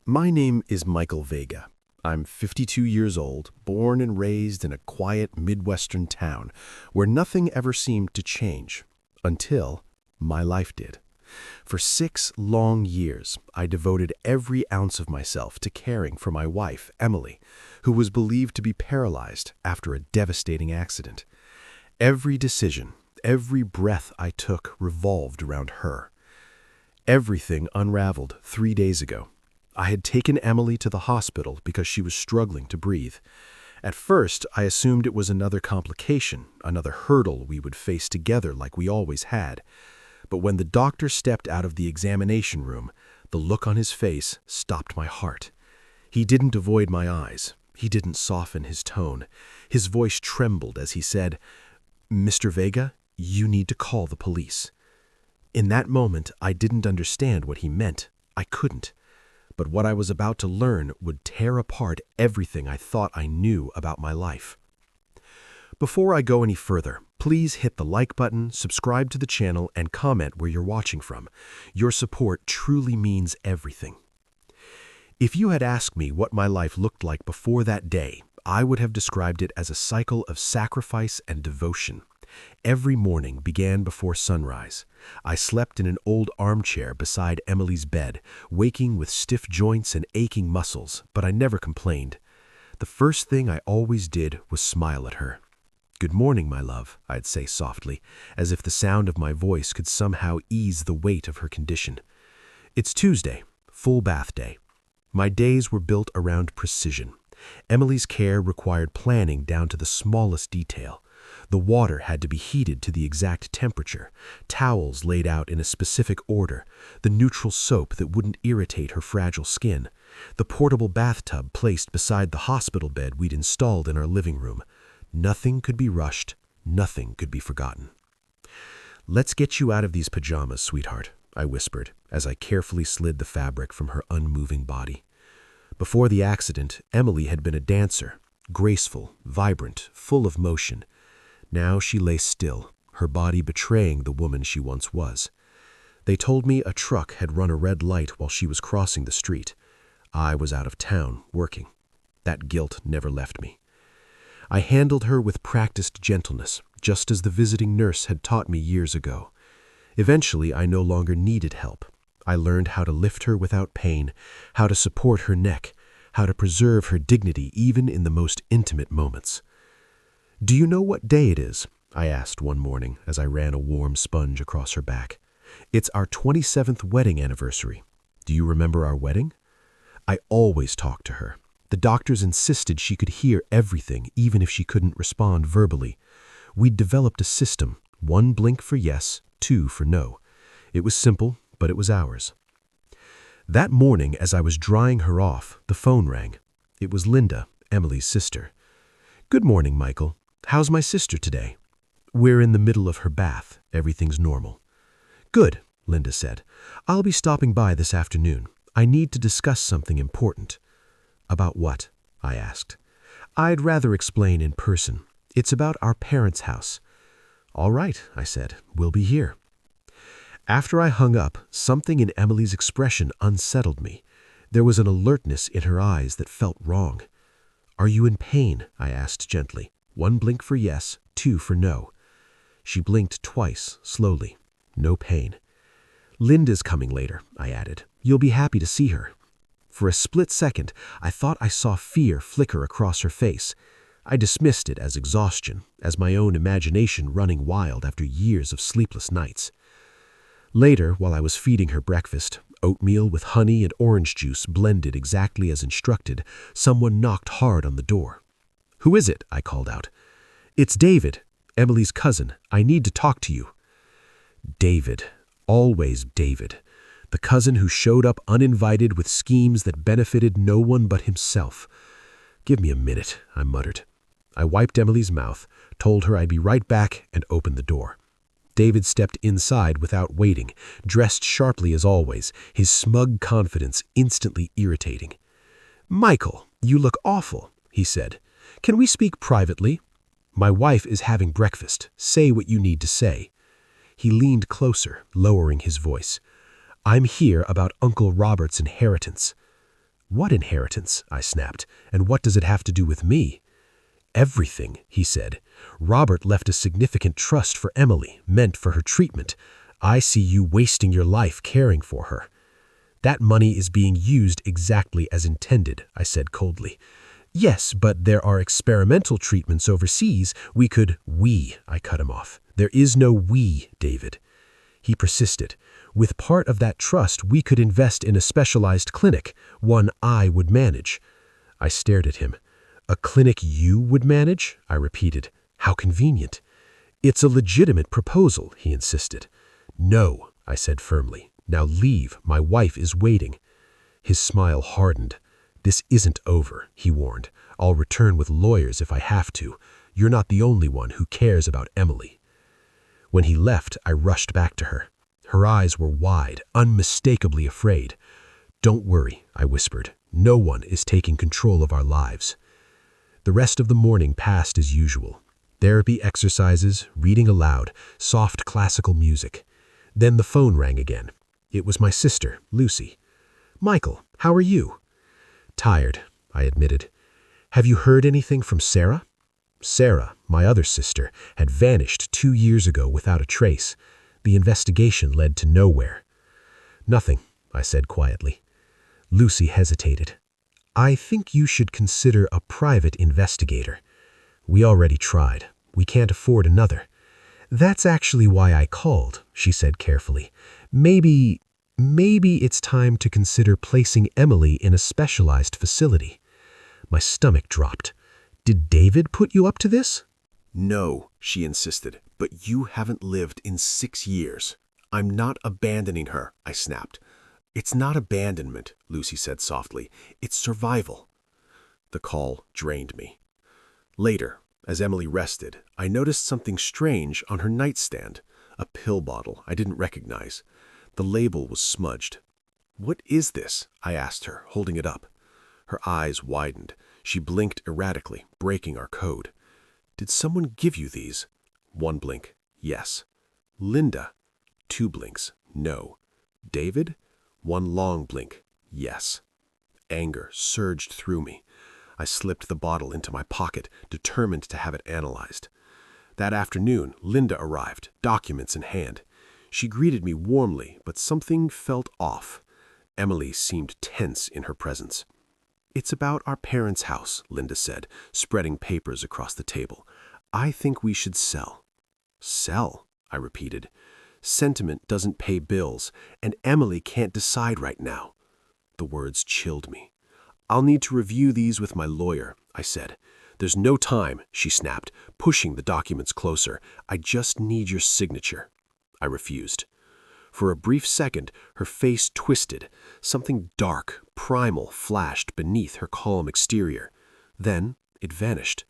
My name is Michael Vega. I'm 52 years old, born and raised in a quiet Midwestern town where nothing ever seemed to change, until my life did. For 6 long years, I devoted every ounce of myself to caring for my wife, Emily, who was believed to be paralyzed after a devastating accident. Every decision, every breath I took revolved around her. Everything unraveled 3 days ago. I had taken Emily to the hospital because she was struggling to breathe. At first, I assumed it was another complication, another hurdle we would face together like we always had. But when the doctor stepped out of the examination room, the look on his face stopped my heart. He didn't avoid my eyes. He didn't soften his tone. His voice trembled as he said, "Mr. Vega, you need to call the police." In that moment, I didn't understand what he meant. I couldn't. But what I was about to learn would tear apart everything I thought I knew about my life. Before I go any further, please hit the like button, subscribe to the channel, and comment where you're watching from. Your support truly means everything. If you had asked me what my life looked like before that day, I would have described it as a cycle of sacrifice and devotion. Every morning began before sunrise. I slept in an old armchair beside Emily's bed, waking with stiff joints and aching muscles, but I never complained. The first thing I always did was smile at her. "Good morning, my love," I'd say softly, as if the sound of my voice could somehow ease the weight of her condition. It's Tuesday, full bath day. My days were built around precision. Emily's care required planning down to the smallest detail. The water had to be heated to the exact temperature, towels laid out in a specific order, the neutral soap that wouldn't irritate her fragile skin, the portable bathtub placed beside the hospital bed we'd installed in our living room. Nothing could be rushed, nothing could be forgotten. "Let's get you out of these pajamas, sweetheart," I whispered as I carefully slid the fabric from her unmoving body. Before the accident, Emily had been a dancer, graceful, vibrant, full of motion. Now she lay still, her body betraying the woman she once was. They told me a truck had run a red light while she was crossing the street. I was out of town, working. That guilt never left me. I handled her with practiced gentleness, just as the visiting nurse had taught me years ago. Eventually, I no longer needed help. I learned how to lift her without pain, how to support her neck, how to preserve her dignity even in the most intimate moments. "Do you know what day it is?" I asked one morning as I ran a warm sponge across her back. "It's our 27th wedding anniversary. Do you remember our wedding?" I always talked to her. The doctors insisted she could hear everything, even if she couldn't respond verbally. We'd developed a system, 1 blink for yes, 2 for no. It was simple, but it was ours. That morning, as I was drying her off, the phone rang. It was Linda, Emily's sister. "Good morning, Michael. How's my sister today?" "We're in the middle of her bath. Everything's normal." "Good," Linda said. "I'll be stopping by this afternoon. I need to discuss something important." "About what?" I asked. "I'd rather explain in person. It's about our parents' house." "All right," I said. "We'll be here." After I hung up, something in Emily's expression unsettled me. There was an alertness in her eyes that felt wrong. "Are you in pain?" I asked gently. 1 blink for yes, 2 for no. She blinked twice, slowly. No pain. "Linda's coming later," I added. "You'll be happy to see her." For a split second, I thought I saw fear flicker across her face. I dismissed it as exhaustion, as my own imagination running wild after years of sleepless nights. Later, while I was feeding her breakfast, oatmeal with honey and orange juice blended exactly as instructed, someone knocked hard on the door. "Who is it?" I called out. "It's David, Emily's cousin. I need to talk to you." David. Always David. The cousin who showed up uninvited with schemes that benefited no one but himself. "Give me a minute," I muttered. I wiped Emily's mouth, told her I'd be right back, and opened the door. David stepped inside without waiting, dressed sharply as always, his smug confidence instantly irritating. "Michael, you look awful," he said. "Can we speak privately?" "My wife is having breakfast. Say what you need to say." He leaned closer, lowering his voice. "I'm here about Uncle Robert's inheritance." "What inheritance?" I snapped. "And what does it have to do with me?" "Everything," he said. "Robert left a significant trust for Emily, meant for her treatment. I see you wasting your life caring for her." "That money is being used exactly as intended," I said coldly. "Yes, but there are experimental treatments overseas. I cut him off. "There is no we, David." He persisted. "With part of that trust, we could invest in a specialized clinic, one I would manage." I stared at him. "A clinic you would manage?" I repeated. "How convenient." "It's a legitimate proposal," he insisted. "No," I said firmly. "Now leave. My wife is waiting." His smile hardened. "This isn't over," he warned. "I'll return with lawyers if I have to. You're not the only one who cares about Emily." When he left, I rushed back to her. Her eyes were wide, unmistakably afraid. "Don't worry," I whispered. "No one is taking control of our lives." The rest of the morning passed as usual. Therapy exercises, reading aloud, soft classical music. Then the phone rang again. It was my sister, Lucy. "Michael, how are you?" "Tired," I admitted. "Have you heard anything from Sarah?" Sarah, my other sister, had vanished 2 years ago without a trace. The investigation led to nowhere. "Nothing," I said quietly. Lucy hesitated. "I think you should consider a private investigator." "We already tried. We can't afford another." "That's actually why I called," she said carefully. Maybe it's time to consider placing Emily in a specialized facility." My stomach dropped. "Did David put you up to this?" "No," she insisted, "but you haven't lived in 6 years. I'm not abandoning her," I snapped. "It's not abandonment," Lucy said softly. "It's survival." The call drained me. Later, as Emily rested, I noticed something strange on her nightstand, a pill bottle I didn't recognize. The label was smudged. "What is this?" I asked her, holding it up. Her eyes widened. She blinked erratically, breaking our code. "Did someone give you these?" 1 blink, yes. "Linda?" 2 blinks, no. "David?" 1 long blink, yes. Anger surged through me. I slipped the bottle into my pocket, determined to have it analyzed. That afternoon, Linda arrived, documents in hand. She greeted me warmly, but something felt off. Emily seemed tense in her presence. "It's about our parents' house," Linda said, spreading papers across the table. "I think we should sell." "Sell?" I repeated. "Sentiment doesn't pay bills, and Emily can't decide right now." The words chilled me. "I'll need to review these with my lawyer," I said. "There's no time," she snapped, pushing the documents closer. "I just need your signature." I refused. For a brief second, her face twisted. Something dark, primal flashed beneath her calm exterior. Then it vanished.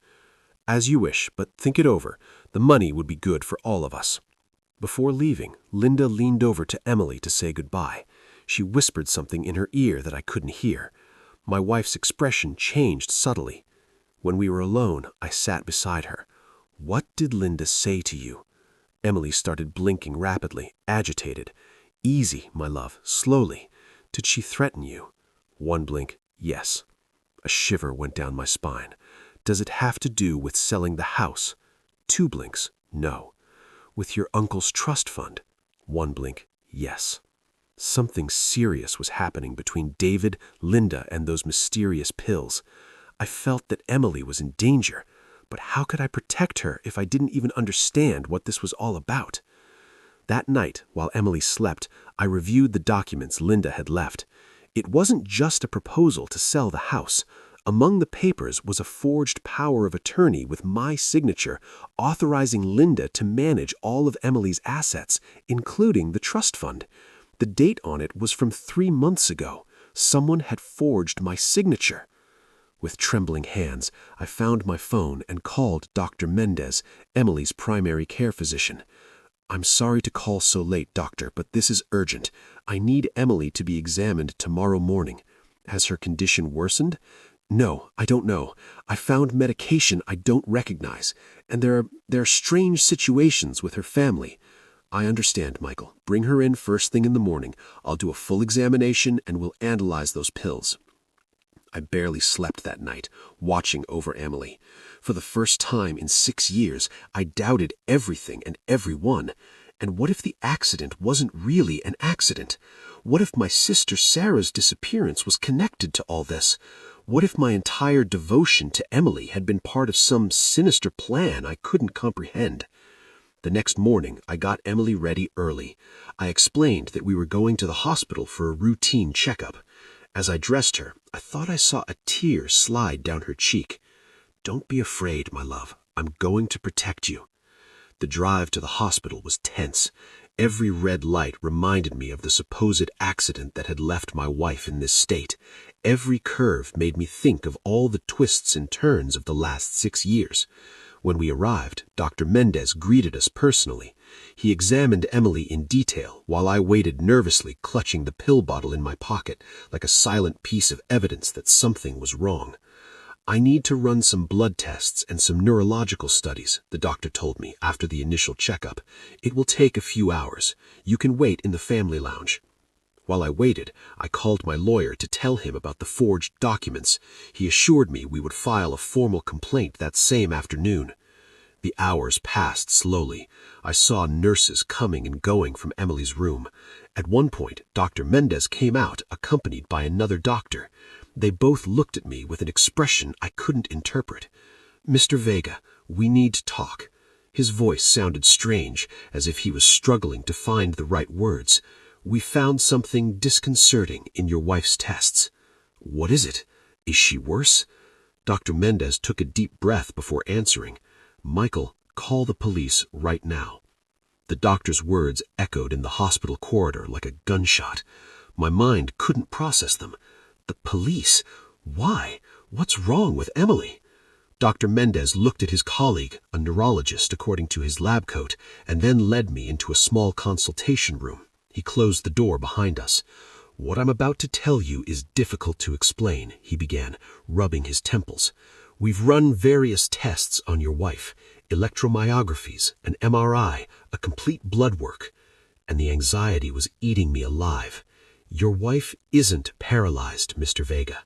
"As you wish, but think it over. The money would be good for all of us." Before leaving, Linda leaned over to Emily to say goodbye. She whispered something in her ear that I couldn't hear. My wife's expression changed subtly. When we were alone, I sat beside her. "What did Linda say to you?" Emily started blinking rapidly, agitated. "Easy, my love, slowly. Did she threaten you?" 1 blink, yes. A shiver went down my spine. "Does it have to do with selling the house?" 2 blinks, no. "With your uncle's trust fund?" 1 blink, yes. Something serious was happening between David, Linda, and those mysterious pills. I felt that Emily was in danger, but how could I protect her if I didn't even understand what this was all about? That night, while Emily slept, I reviewed the documents Linda had left. It wasn't just a proposal to sell the house. Among the papers was a forged power of attorney with my signature, authorizing Linda to manage all of Emily's assets, including the trust fund. The date on it was from 3 months ago. Someone had forged my signature. With trembling hands, I found my phone and called Dr. Mendez, Emily's primary care physician. "I'm sorry to call so late, doctor, but this is urgent. I need Emily to be examined tomorrow morning. Has her condition worsened?" "No, I don't know. I found medication I don't recognize, and there are strange situations with her family." "I understand, Michael. Bring her in first thing in the morning. I'll do a full examination and we'll analyze those pills." I barely slept that night, watching over Emily. For the first time in 6 years, I doubted everything and everyone. And what if the accident wasn't really an accident? What if my sister Sarah's disappearance was connected to all this? What if my entire devotion to Emily had been part of some sinister plan I couldn't comprehend? The next morning, I got Emily ready early. I explained that we were going to the hospital for a routine checkup. As I dressed her, I thought I saw a tear slide down her cheek. "Don't be afraid, my love. I'm going to protect you." The drive to the hospital was tense. Every red light reminded me of the supposed accident that had left my wife in this state. Every curve made me think of all the twists and turns of the last 6 years. When we arrived, Dr. Mendez greeted us personally. He examined Emily in detail while I waited nervously, clutching the pill bottle in my pocket like a silent piece of evidence that something was wrong. "I need to run some blood tests and some neurological studies," the doctor told me after the initial checkup. "It will take a few hours. You can wait in the family lounge." While I waited, I called my lawyer to tell him about the forged documents. He assured me we would file a formal complaint that same afternoon. The hours passed slowly. I saw nurses coming and going from Emily's room. At one point, Dr. Mendez came out, accompanied by another doctor. They both looked at me with an expression I couldn't interpret. "Mr. Vega, we need to talk." His voice sounded strange, as if he was struggling to find the right words. "We found something disconcerting in your wife's tests." "What is it? Is she worse?" Dr. Mendez took a deep breath before answering. "Michael, call the police right now." The doctor's words echoed in the hospital corridor like a gunshot. My mind couldn't process them. The police? Why? What's wrong with Emily? Dr. Mendez looked at his colleague, a neurologist according to his lab coat, and then led me into a small consultation room. He closed the door behind us. "What I'm about to tell you is difficult to explain," he began, rubbing his temples. "We've run various tests on your wife, electromyographies, an MRI, a complete blood work, and the anxiety was eating me alive. Your wife isn't paralyzed, Mr. Vega."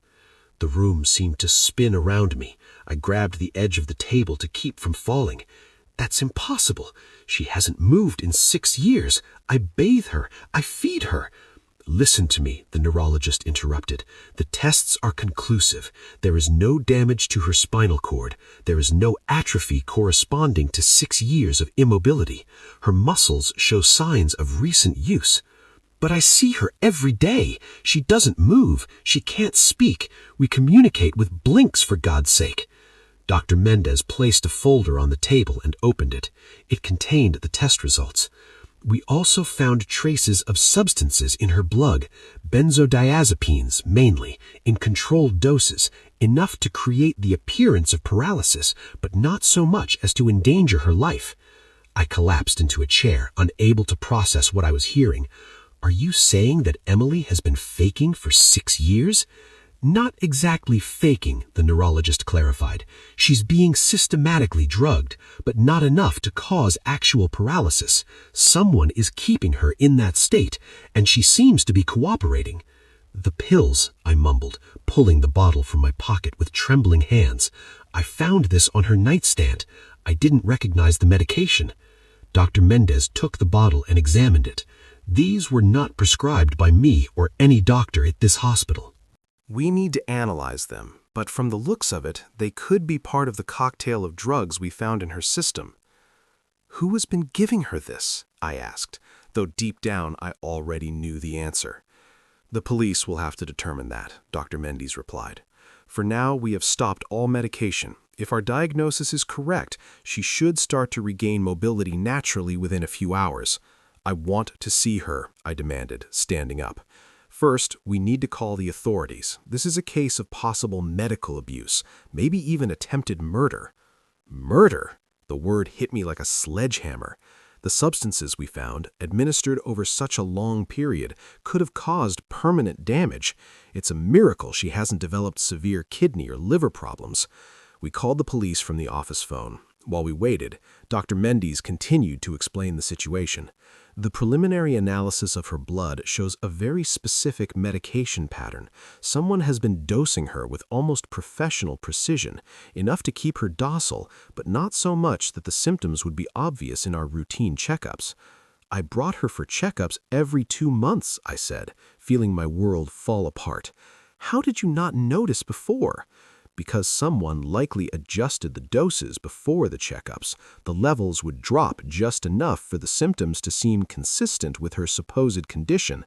The room seemed to spin around me. I grabbed the edge of the table to keep from falling. "That's impossible. She hasn't moved in 6 years. I bathe her. I feed her." "Listen to me," the neurologist interrupted. "The tests are conclusive. There is no damage to her spinal cord. There is no atrophy corresponding to 6 years of immobility. Her muscles show signs of recent use." "But I see her every day. She doesn't move. She can't speak. We communicate with blinks, for God's sake." Dr. Mendez placed a folder on the table and opened it. It contained the test results. "We also found traces of substances in her blood, benzodiazepines mainly, in controlled doses, enough to create the appearance of paralysis, but not so much as to endanger her life." I collapsed into a chair, unable to process what I was hearing. "Are you saying that Emily has been faking for 6 years?" "Not exactly faking," the neurologist clarified. "She's being systematically drugged, but not enough to cause actual paralysis. Someone is keeping her in that state, and she seems to be cooperating." "The pills," I mumbled, pulling the bottle from my pocket with trembling hands. "I found this on her nightstand. I didn't recognize the medication." Dr. Mendez took the bottle and examined it. "These were not prescribed by me or any doctor at this hospital." We need to analyze them, but from the looks of it, they could be part of the cocktail of drugs we found in her system. "Who has been giving her this?" I asked, though deep down I already knew the answer. "The police will have to determine that," Dr. Mendez replied. "For now, we have stopped all medication. If our diagnosis is correct, she should start to regain mobility naturally within a few hours." "I want to see her," I demanded, standing up. "First, we need to call the authorities. This is a case of possible medical abuse, maybe even attempted murder." Murder? The word hit me like a sledgehammer. The substances we found, administered over such a long period, could have caused permanent damage. It's a miracle she hasn't developed severe kidney or liver problems. We called the police from the office phone. While we waited, Dr. Mendes continued to explain the situation. The preliminary analysis of her blood shows a very specific medication pattern. Someone has been dosing her with almost professional precision, enough to keep her docile, but not so much that the symptoms would be obvious in our routine checkups. I brought her for checkups every 2 months, I said, feeling my world fall apart. How did you not notice before? Because someone likely adjusted the doses before the checkups, the levels would drop just enough for the symptoms to seem consistent with her supposed condition.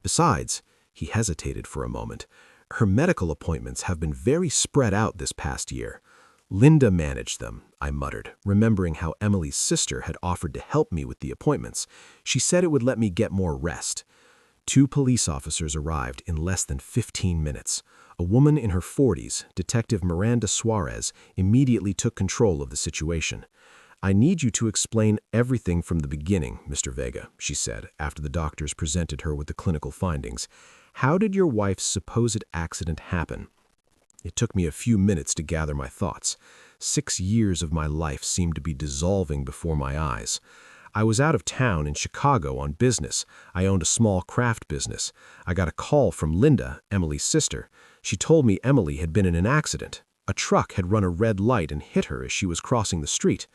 Besides, he hesitated for a moment, her medical appointments have been very spread out this past year. Linda managed them, I muttered, remembering how Emily's sister had offered to help me with the appointments. She said it would let me get more rest. 2 police officers arrived in less than 15 minutes. A woman in her 40s, Detective Miranda Suarez, immediately took control of the situation. "I need you to explain everything from the beginning, Mr. Vega," she said, after the doctors presented her with the clinical findings. "How did your wife's supposed accident happen?" It took me a few minutes to gather my thoughts. 6 years of my life seemed to be dissolving before my eyes. I was out of town in Chicago on business. I owned a small craft business. I got a call from Linda, Emily's sister. She told me Emily had been in an accident. A truck had run a red light and hit her as she was crossing the street.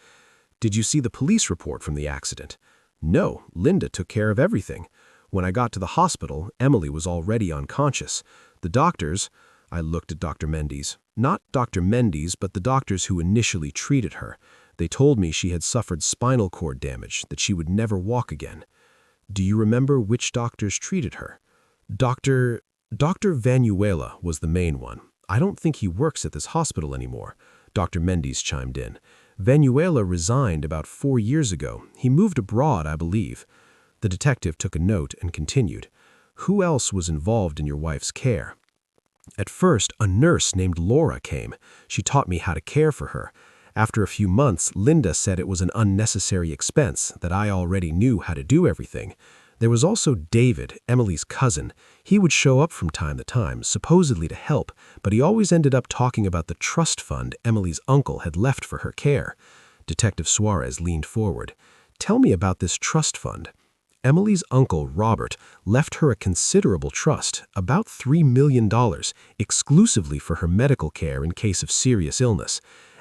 "Did you see the police report from the accident?" "No, Linda took care of everything. When I got to the hospital, Emily was already unconscious. The doctors—" I looked at Dr. Mendes. "Not Dr. Mendes, but the doctors who initially treated her. They told me she had suffered spinal cord damage, that she would never walk again." "Do you remember which doctors treated her?" Dr. Vanuela was the main one. I don't think he works at this hospital anymore," Dr. Mendes chimed in. "Vanuela resigned about 4 years ago. He moved abroad, I believe." The detective took a note and continued. "Who else was involved in your wife's care?" "At first, a nurse named Laura came. She taught me how to care for her. After a few months, Linda said it was an unnecessary expense, that I already knew how to do everything. There was also David, Emily's cousin. He would show up from time to time, supposedly to help, but he always ended up talking about the trust fund Emily's uncle had left for her care." Detective Suarez leaned forward. "Tell me about this trust fund." "Emily's uncle, Robert, left her a considerable trust, about $3 million, exclusively for her medical care in case of serious illness.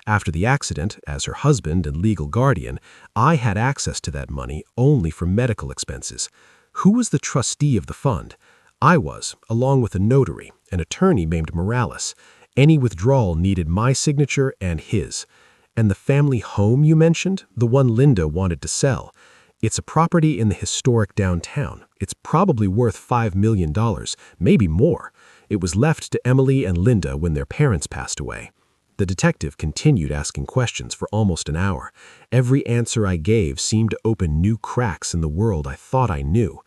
After the accident, as her husband and legal guardian, I had access to that money only for medical expenses. Who was the trustee of the fund? I was, along with a notary, an attorney named Morales. Any withdrawal needed my signature and his. And the family home you mentioned, the one Linda wanted to sell, it's a property in the historic downtown. It's probably worth $5 million, maybe more. It was left to Emily and Linda when their parents passed away." The detective continued asking questions for almost an hour. Every answer I gave seemed to open new cracks in the world I thought I knew.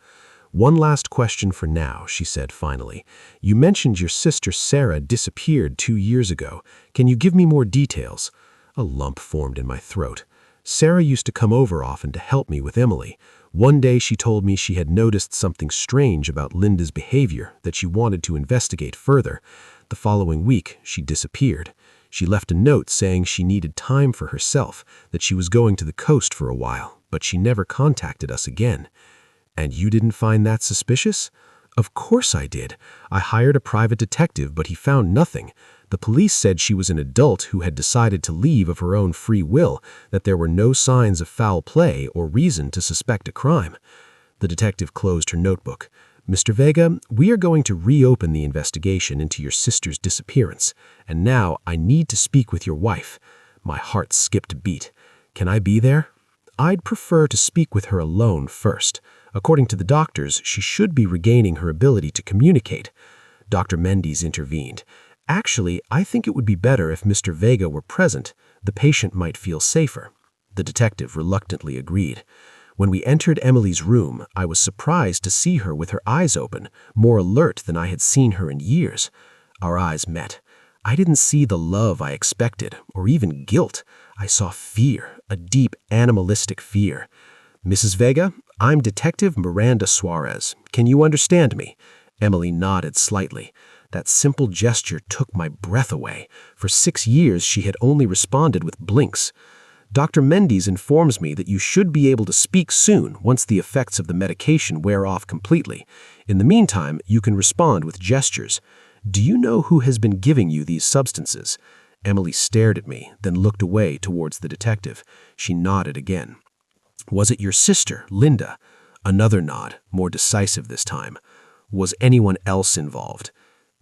"One last question for now," she said finally. "You mentioned your sister Sarah disappeared 2 years ago. Can you give me more details?" A lump formed in my throat. "Sarah used to come over often to help me with Emily. One day she told me she had noticed something strange about Linda's behavior that she wanted to investigate further. The following week, she disappeared. She left a note saying she needed time for herself, that she was going to the coast for a while, but she never contacted us again." "And you didn't find that suspicious?" "Of course I did. I hired a private detective, but he found nothing. The police said she was an adult who had decided to leave of her own free will, that there were no signs of foul play or reason to suspect a crime." The detective closed her notebook. "Mr. Vega, we are going to reopen the investigation into your sister's disappearance, and now I need to speak with your wife." My heart skipped a beat. "Can I be there?" "I'd prefer to speak with her alone first. According to the doctors, she should be regaining her ability to communicate." Dr. Mendes intervened. "Actually, I think it would be better if Mr. Vega were present. The patient might feel safer." The detective reluctantly agreed. When we entered Emily's room, I was surprised to see her with her eyes open, more alert than I had seen her in years. Our eyes met. I didn't see the love I expected, or even guilt. I saw fear, a deep animalistic fear. "Mrs. Vega, I'm Detective Miranda Suarez. Can you understand me?" Emily nodded slightly. That simple gesture took my breath away. For 6 years, she had only responded with blinks. Dr. Mendes informs me that you should be able to speak soon once the effects of the medication wear off completely. In the meantime, you can respond with gestures. Do you know who has been giving you these substances? Emily stared at me, then looked away towards the detective. She nodded again. Was it your sister, Linda? Another nod, more decisive this time. Was anyone else involved?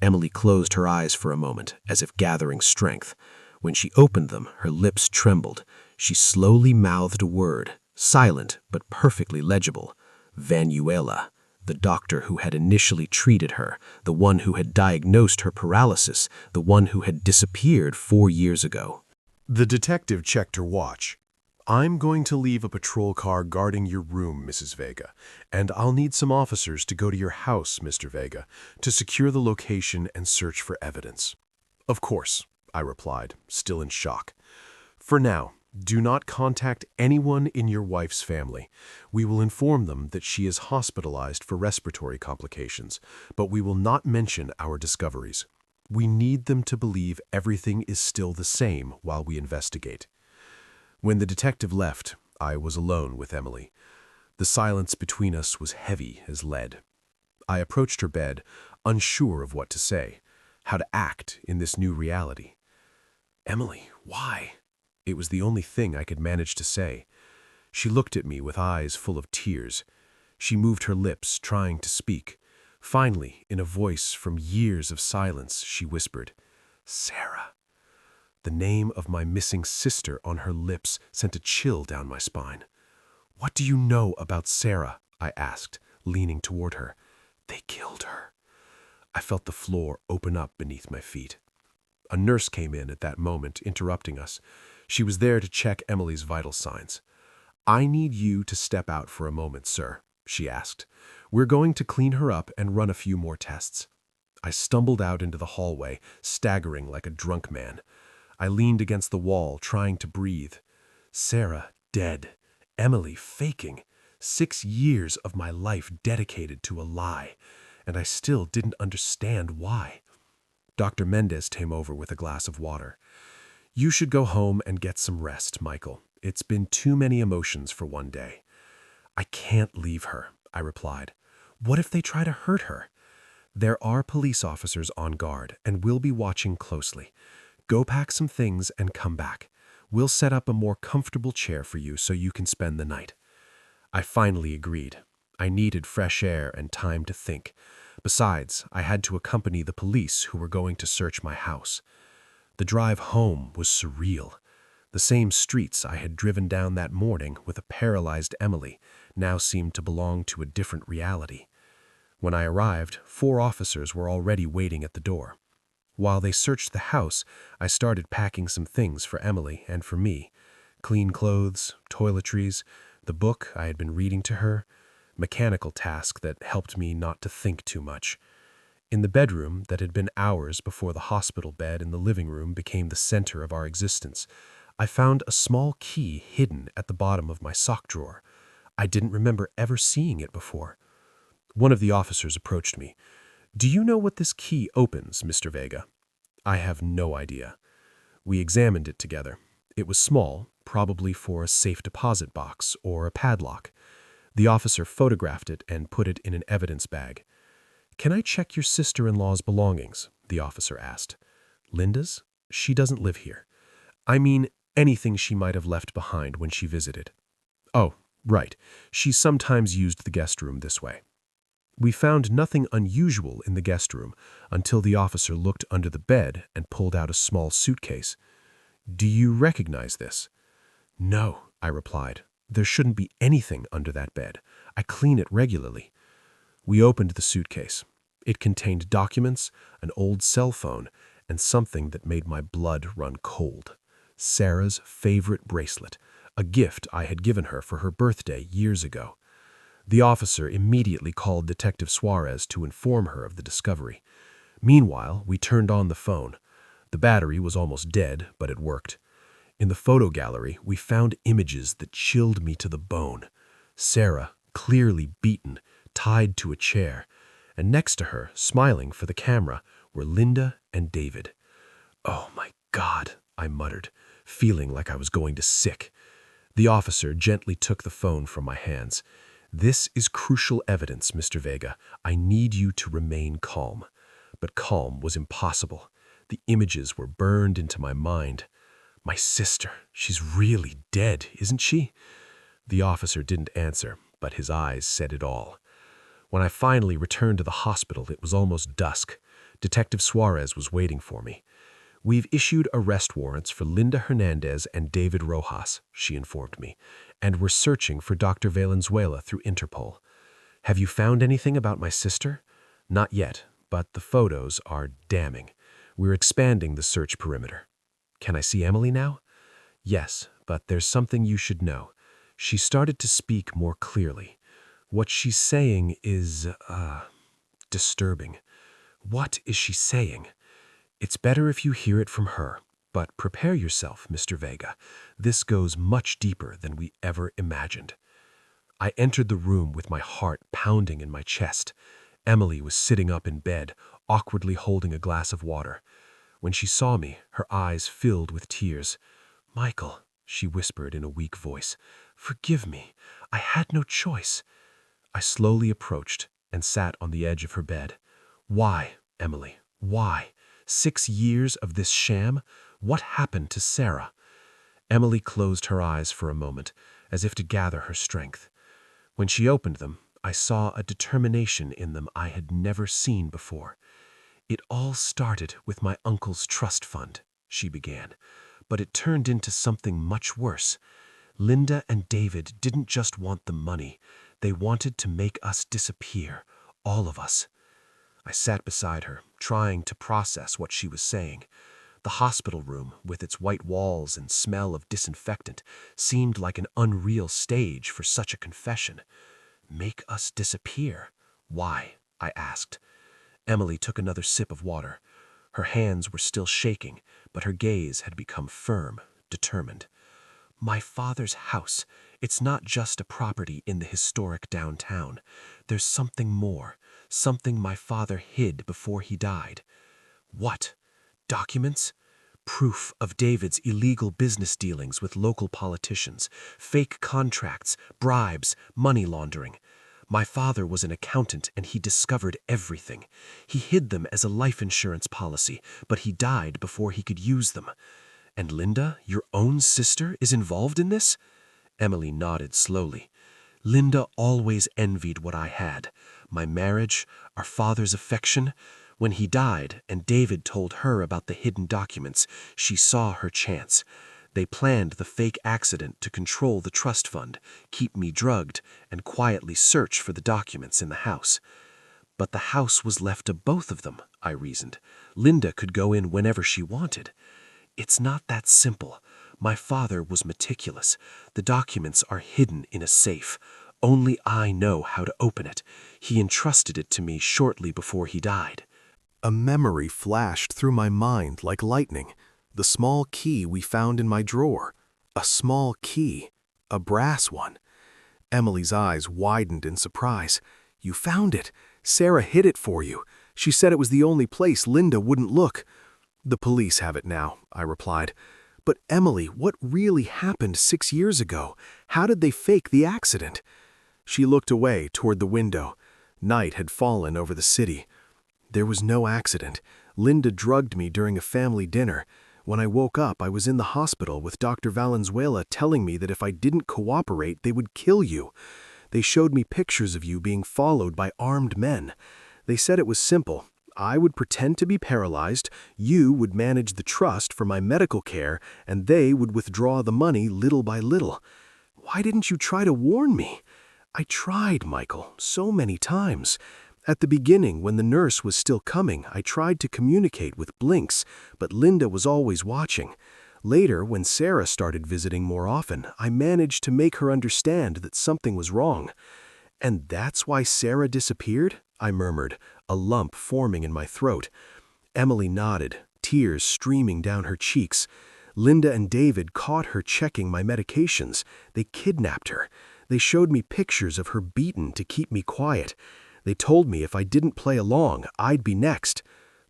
Emily closed her eyes for a moment, as if gathering strength. When she opened them, her lips trembled. She slowly mouthed a word, silent but perfectly legible. Vanuela, the doctor who had initially treated her, the one who had diagnosed her paralysis, the one who had disappeared 4 years ago. The detective checked her watch. I'm going to leave a patrol car guarding your room, Mrs. Vega, and I'll need some officers to go to your house, Mr. Vega, to secure the location and search for evidence. Of course, I replied, still in shock. For now, do not contact anyone in your wife's family. We will inform them that she is hospitalized for respiratory complications, but we will not mention our discoveries. We need them to believe everything is still the same while we investigate. When the detective left, I was alone with Emily. The silence between us was heavy as lead. I approached her bed, unsure of what to say, how to act in this new reality. Emily, why? It was the only thing I could manage to say. She looked at me with eyes full of tears. She moved her lips, trying to speak. Finally, in a voice from years of silence, she whispered, Sarah. The name of my missing sister on her lips sent a chill down my spine. What do you know about Sarah? I asked, leaning toward her. They killed her. I felt the floor open up beneath my feet. A nurse came in at that moment, interrupting us. She was there to check Emily's vital signs. I need you to step out for a moment, sir, she asked. We're going to clean her up and run a few more tests. I stumbled out into the hallway, staggering like a drunk man. I leaned against the wall, trying to breathe. Sarah, dead. Emily, faking. 6 years of my life dedicated to a lie, and I still didn't understand why. Dr. Mendes came over with a glass of water. You should go home and get some rest, Michael. It's been too many emotions for one day. I can't leave her, I replied. What if they try to hurt her? There are police officers on guard, and we'll be watching closely. Go pack some things and come back. We'll set up a more comfortable chair for you so you can spend the night. I finally agreed. I needed fresh air and time to think. Besides, I had to accompany the police who were going to search my house. The drive home was surreal. The same streets I had driven down that morning with a paralyzed Emily now seemed to belong to a different reality. When I arrived, 4 officers were already waiting at the door. While they searched the house, I started packing some things for Emily and for me. Clean clothes, toiletries, the book I had been reading to her, mechanical task that helped me not to think too much. In the bedroom that had been ours before the hospital bed in the living room became the center of our existence, I found a small key hidden at the bottom of my sock drawer. I didn't remember ever seeing it before. One of the officers approached me. Do you know what this key opens, Mr. Vega? I have no idea. We examined it together. It was small, probably for a safe deposit box or a padlock. The officer photographed it and put it in an evidence bag. Can I check your sister-in-law's belongings? The officer asked. Linda's? She doesn't live here. I mean, anything she might have left behind when she visited. Oh, right. She sometimes used the guest room this way. We found nothing unusual in the guest room until the officer looked under the bed and pulled out a small suitcase. Do you recognize this? No, I replied. There shouldn't be anything under that bed. I clean it regularly. We opened the suitcase. It contained documents, an old cell phone, and something that made my blood run cold. Sarah's favorite bracelet, a gift I had given her for her birthday years ago. The officer immediately called Detective Suarez to inform her of the discovery. Meanwhile, we turned on the phone. The battery was almost dead, but it worked. In the photo gallery, we found images that chilled me to the bone. Sarah, clearly beaten, tied to a chair, and next to her, smiling for the camera, were Linda and David. Oh my God, I muttered, feeling like I was going to sick. The officer gently took the phone from my hands. "This is crucial evidence, Mr. Vega. I need you to remain calm." But calm was impossible. The images were burned into my mind. My sister, she's really dead, isn't she? The officer didn't answer, but his eyes said it all. When I finally returned to the hospital, it was almost dusk. Detective Suarez was waiting for me. "We've issued arrest warrants for Linda Hernandez and David Rojas," she informed me, "and we're searching for Dr. Valenzuela through Interpol. Have you found anything about my sister?" "Not yet, but the photos are damning. We're expanding the search perimeter." "Can I see Emily now?" "Yes, but there's something you should know." She started to speak more clearly. "What she's saying is, disturbing." "What is she saying?" "It's better if you hear it from her, but prepare yourself, Mr. Vega. This goes much deeper than we ever imagined." I entered the room with my heart pounding in my chest. Emily was sitting up in bed, awkwardly holding a glass of water. When she saw me, her eyes filled with tears. "Michael," she whispered in a weak voice, "forgive me. I had no choice." I slowly approached and sat on the edge of her bed. "Why, Emily? Why? 6 years of this sham? What happened to Sarah?" Emily closed her eyes for a moment, as if to gather her strength. When she opened them, I saw a determination in them I had never seen before. "It all started with my uncle's trust fund," she began, "but it turned into something much worse. Linda and David didn't just want the money. They wanted to make us disappear, all of us." I sat beside her, trying to process what she was saying. The hospital room, with its white walls and smell of disinfectant, seemed like an unreal stage for such a confession. "Make us disappear? Why?" I asked. Emily took another sip of water. Her hands were still shaking, but her gaze had become firm, determined. "My father's house. It's not just a property in the historic downtown. There's something more, something my father hid before he died." "What? Documents?" "Proof of David's illegal business dealings with local politicians, fake contracts, bribes, money laundering. My father was an accountant and he discovered everything. He hid them as a life insurance policy, but he died before he could use them." "And Linda, your own sister, is involved in this?" Emily nodded slowly. "Linda always envied what I had. My marriage, our father's affection. When he died and David told her about the hidden documents, she saw her chance. They planned the fake accident to control the trust fund, keep me drugged, and quietly search for the documents in the house." "But the house was left to both of them," I reasoned. "Linda could go in whenever she wanted." "It's not that simple. My father was meticulous. The documents are hidden in a safe. Only I know how to open it. He entrusted it to me shortly before he died." A memory flashed through my mind like lightning. The small key we found in my drawer. A small key. A brass one. Emily's eyes widened in surprise. "You found it. Sarah hid it for you. She said it was the only place Linda wouldn't look." "The police have it now," I replied. "But Emily, what really happened 6 years ago? How did they fake the accident?" She looked away toward the window. Night had fallen over the city. "There was no accident. Linda drugged me during a family dinner. When I woke up, I was in the hospital with Dr. Valenzuela telling me that if I didn't cooperate, they would kill you. They showed me pictures of you being followed by armed men. They said it was simple. I would pretend to be paralyzed, you would manage the trust for my medical care, and they would withdraw the money little by little. Why didn't you try to warn me?" "I tried, Michael, so many times. At the beginning, when the nurse was still coming, I tried to communicate with blinks, but Linda was always watching. Later, when Sarah started visiting more often, I managed to make her understand that something was wrong." "And that's why Sarah disappeared?" I murmured, a lump forming in my throat. Emily nodded, tears streaming down her cheeks. "Linda and David caught her checking my medications. They kidnapped her. They showed me pictures of her beaten to keep me quiet. They told me if I didn't play along, I'd be next."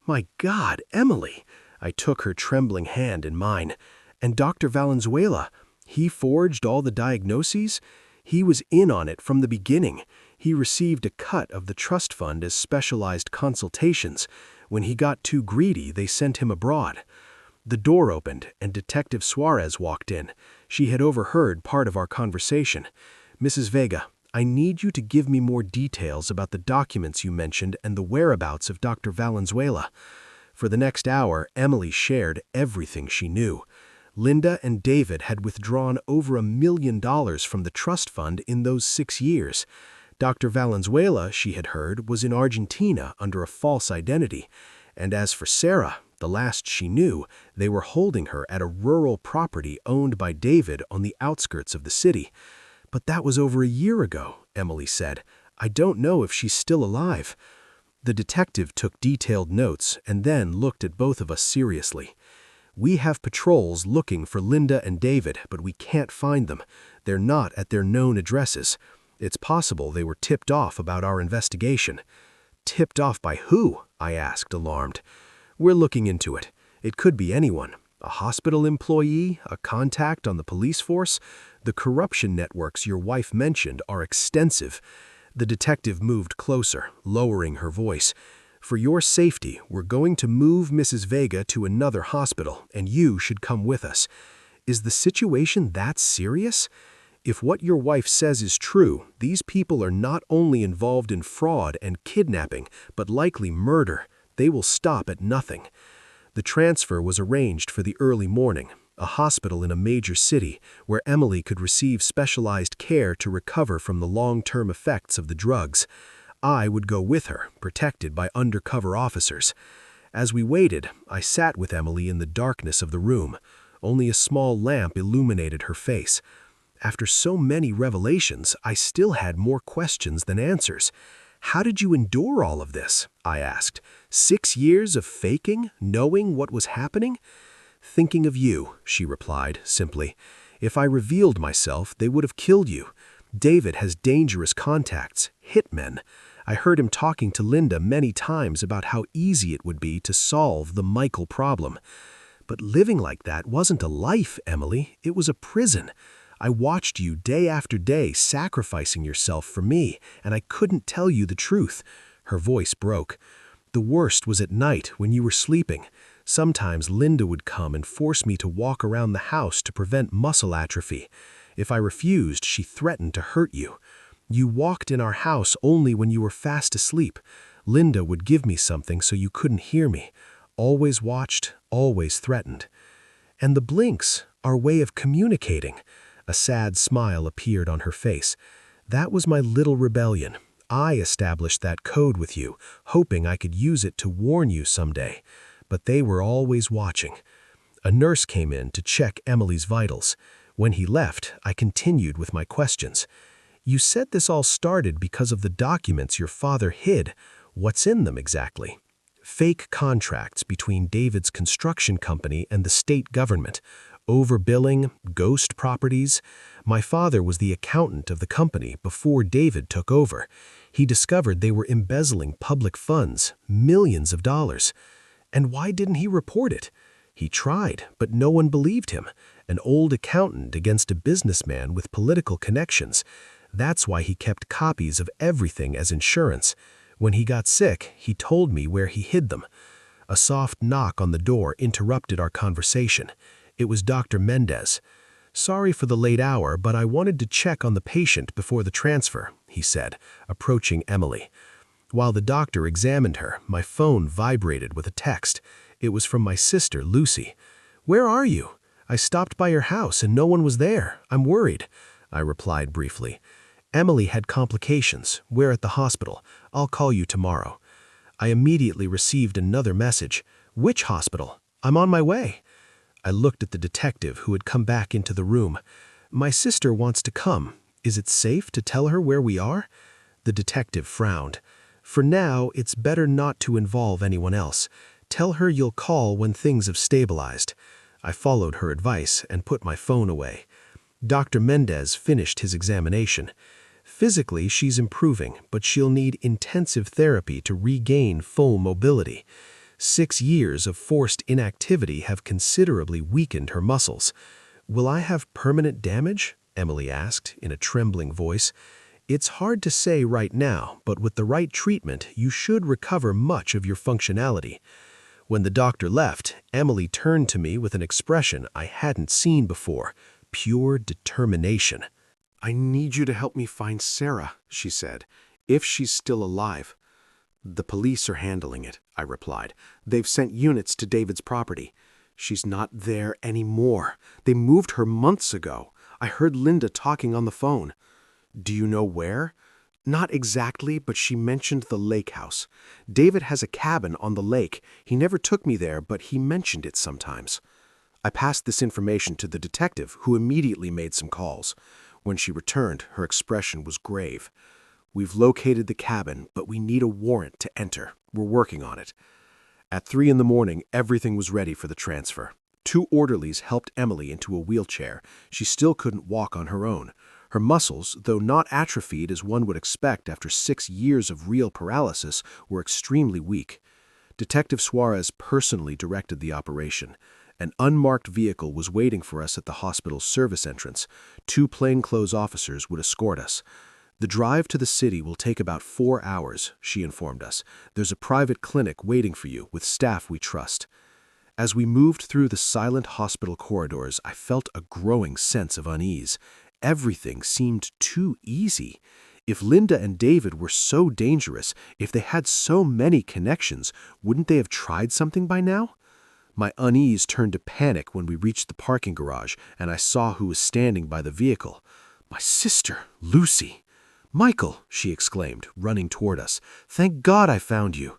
"My God, Emily!" I took her trembling hand in mine. "And Dr. Valenzuela, He forged all the diagnoses? He was in on it from the beginning. He received a cut of the trust fund as specialized consultations. When he got too greedy, they sent him abroad. The door opened, and Detective Suarez walked in. She had overheard part of our conversation. "Mrs. Vega, I need you to give me more details about the documents you mentioned and the whereabouts of Dr. Valenzuela." For the next hour, Emily shared everything she knew. Linda and David had withdrawn over $1 million from the trust fund in those 6 years. Dr. Valenzuela, she had heard, was in Argentina under a false identity. And as for Sarah, the last she knew, they were holding her at a rural property owned by David on the outskirts of the city. "But that was over a year ago," Emily said. "I don't know if she's still alive." The detective took detailed notes and then looked at both of us seriously. "We have patrols looking for Linda and David, but we can't find them. They're not at their known addresses. It's possible they were tipped off about our investigation." "Tipped off by who?" I asked, alarmed. "We're looking into it. It could be anyone. A hospital employee, a contact on the police force. The corruption networks your wife mentioned are extensive." The detective moved closer, lowering her voice. "For your safety, we're going to move Mrs. Vega to another hospital, and you should come with us. Is the situation that serious? If what your wife says is true, these people are not only involved in fraud and kidnapping, but likely murder. They will stop at nothing." The transfer was arranged for the early morning, a hospital in a major city where Emily could receive specialized care to recover from the long-term effects of the drugs. I would go with her, protected by undercover officers. As we waited, I sat with Emily in the darkness of the room. Only a small lamp illuminated her face. After so many revelations, I still had more questions than answers. "How did you endure all of this?" I asked. 6 years of faking, knowing what was happening?" "Thinking of you," she replied, simply. "If I revealed myself, they would have killed you. David has dangerous contacts, hitmen. I heard him talking to Linda many times about how easy it would be to solve the Michael problem. But living like that wasn't a life, Emily. It was a prison. I watched you day after day sacrificing yourself for me, and I couldn't tell you the truth." Her voice broke. "The worst was at night when you were sleeping. Sometimes Linda would come and force me to walk around the house to prevent muscle atrophy. If I refused, she threatened to hurt you. You walked in our house only when you were fast asleep. Linda would give me something so you couldn't hear me. Always watched, always threatened. And the blinks, our way of communicating." A sad smile appeared on her face. "That was my little rebellion. I established that code with you, hoping I could use it to warn you someday. But they were always watching." A nurse came in to check Emily's vitals. When he left, I continued with my questions. "You said this all started because of the documents your father hid. What's in them exactly?" "Fake contracts between David's construction company and the state government. Overbilling, ghost properties. My father was the accountant of the company before David took over. He discovered they were embezzling public funds, millions of dollars. And why didn't he report it? He tried, but no one believed him. An old accountant against a businessman with political connections. That's why he kept copies of everything as insurance. When he got sick, he told me where he hid them." A soft knock on the door interrupted our conversation. It was Dr. Mendez. "Sorry for the late hour, but I wanted to check on the patient before the transfer," he said, approaching Emily. While the doctor examined her, my phone vibrated with a text. It was from my sister, Lucy. "Where are you? I stopped by your house and no one was there. I'm worried," I replied briefly. "Emily had complications. We're at the hospital. I'll call you tomorrow." I immediately received another message. "Which hospital? I'm on my way." I looked at the detective who had come back into the room. "My sister wants to come. Is it safe to tell her where we are?" The detective frowned. "For now, it's better not to involve anyone else. Tell her you'll call when things have stabilized." I followed her advice and put my phone away. Dr. Mendez finished his examination. "Physically, she's improving, but she'll need intensive therapy to regain full mobility. 6 years of forced inactivity have considerably weakened her muscles. "Will I have permanent damage?" Emily asked in a trembling voice. "It's hard to say right now, but with the right treatment, you should recover much of your functionality." When the doctor left, Emily turned to me with an expression I hadn't seen before, pure determination. "I need you to help me find Sarah," she said, "if she's still alive." "The police are handling it," I replied. "They've sent units to David's property. She's not there anymore. They moved her months ago. I heard Linda talking on the phone." "Do you know where?" "Not exactly, but she mentioned the lake house. David has a cabin on the lake. He never took me there, but he mentioned it sometimes." I passed this information to the detective, who immediately made some calls. When she returned, her expression was grave. "We've located the cabin, but we need a warrant to enter. We're working on it." At 3 in the morning, everything was ready for the transfer. 2 orderlies helped Emily into a wheelchair. She still couldn't walk on her own. Her muscles, though not atrophied as one would expect after 6 years of real paralysis, were extremely weak. Detective Suarez personally directed the operation. An unmarked vehicle was waiting for us at the hospital's service entrance. 2 plainclothes officers would escort us. "The drive to the city will take about 4 hours," she informed us. "There's a private clinic waiting for you with staff we trust." As we moved through the silent hospital corridors, I felt a growing sense of unease. Everything seemed too easy. If Linda and David were so dangerous, if they had so many connections, wouldn't they have tried something by now? My unease turned to panic when we reached the parking garage and I saw who was standing by the vehicle. "My sister, Lucy." "Michael," she exclaimed, running toward us. "Thank God I found you."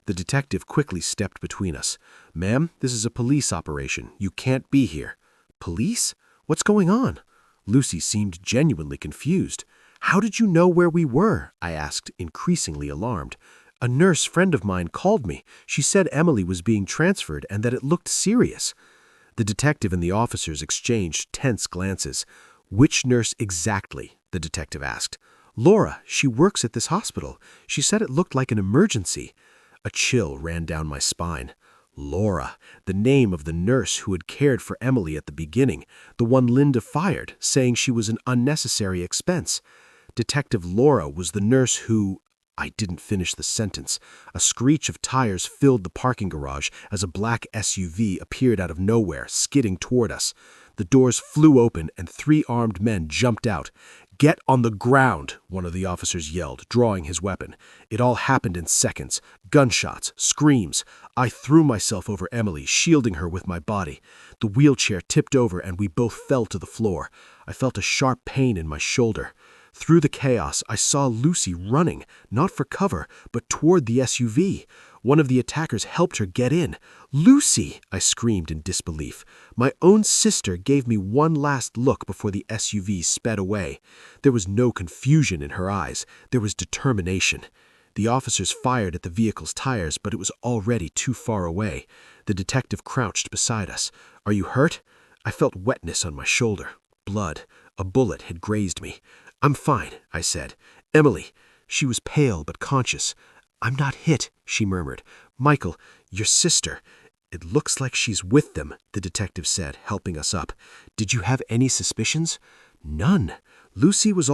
The detective quickly stepped between us. "Ma'am, this is a police operation. You can't be here." "Police? What's going on?" Lucy seemed genuinely confused. "How did you know where we were?" I asked, increasingly alarmed. "A nurse friend of mine called me. She said Emily was being transferred and that it looked serious." The detective and the officers exchanged tense glances. "Which nurse exactly?" the detective asked. "Laura, she works at this hospital. She said it looked like an emergency." A chill ran down my spine. Laura, the name of the nurse who had cared for Emily at the beginning, the one Linda fired, saying she was an unnecessary expense. Detective Laura was the nurse who... I didn't finish the sentence. A screech of tires filled the parking garage as a black SUV appeared out of nowhere, skidding toward us. The doors flew open and 3 armed men jumped out. "Get on the ground," one of the officers yelled, drawing his weapon. It all happened in seconds. Gunshots, screams. I threw myself over Emily, shielding her with my body. The wheelchair tipped over and we both fell to the floor. I felt a sharp pain in my shoulder. Through the chaos, I saw Lucy running, not for cover, but toward the SUV. One of the attackers helped her get in. "Lucy!" I screamed in disbelief. My own sister gave me one last look before the SUV sped away. There was no confusion in her eyes. There was determination. The officers fired at the vehicle's tires, but it was already too far away. The detective crouched beside us. "Are you hurt?" I felt wetness on my shoulder. Blood. A bullet had grazed me. "I'm fine," I said. "Emily." She was pale but conscious. "I'm not hit," she murmured. "Michael, your sister." "It looks like she's with them," the detective said, helping us up. "Did you have any suspicions?" "None. Lucy was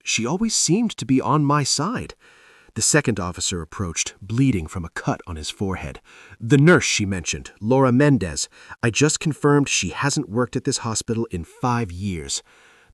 she always seemed to be on my side." The second officer approached, bleeding from a cut on his forehead. "The nurse she mentioned, Laura Mendez. I just confirmed she hasn't worked at this hospital in 5 years.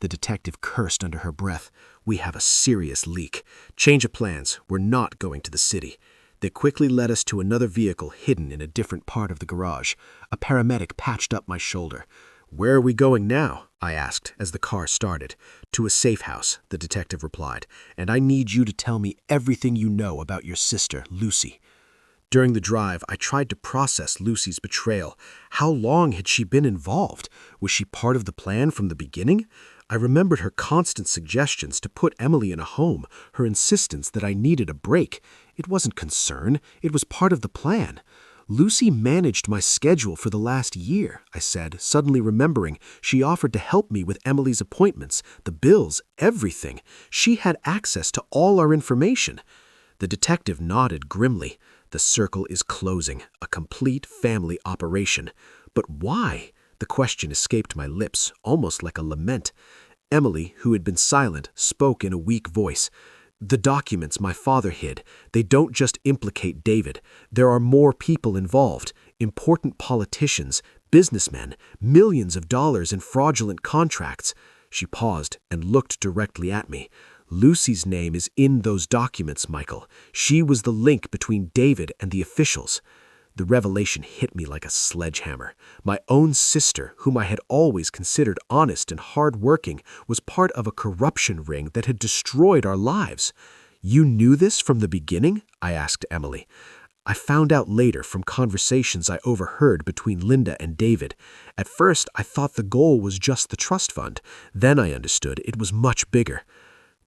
The detective cursed under her breath. "We have a serious leak. Change of plans. We're not going to the city." They quickly led us to another vehicle hidden in a different part of the garage. A paramedic patched up my shoulder. "Where are we going now?" I asked as the car started. "To a safe house," the detective replied, "and I need you to tell me everything you know about your sister, Lucy." During the drive, I tried to process Lucy's betrayal. How long had she been involved? Was she part of the plan from the beginning? I remembered her constant suggestions to put Emily in a home, her insistence that I needed a break. It wasn't concern, it was part of the plan. "Lucy managed my schedule for the last year," I said, suddenly remembering she offered to help me with Emily's appointments, the bills, everything. She had access to all our information. The detective nodded grimly. "The circle is closing, a complete family operation. But why? The question escaped my lips, almost like a lament. Emily, who had been silent, spoke in a weak voice. The documents my father hid, they don't just implicate David. There are more people involved, important politicians, businessmen, millions of dollars in fraudulent contracts. She paused and looked directly at me. Lucy's name is in those documents, Michael. She was the link between David and the officials. The revelation hit me like a sledgehammer. My own sister, whom I had always considered honest and hard-working, was part of a corruption ring that had destroyed our lives. "You knew this from the beginning?" I asked Emily. "I found out later from conversations I overheard between Linda and David. At first, I thought the goal was just the trust fund. Then I understood it was much bigger."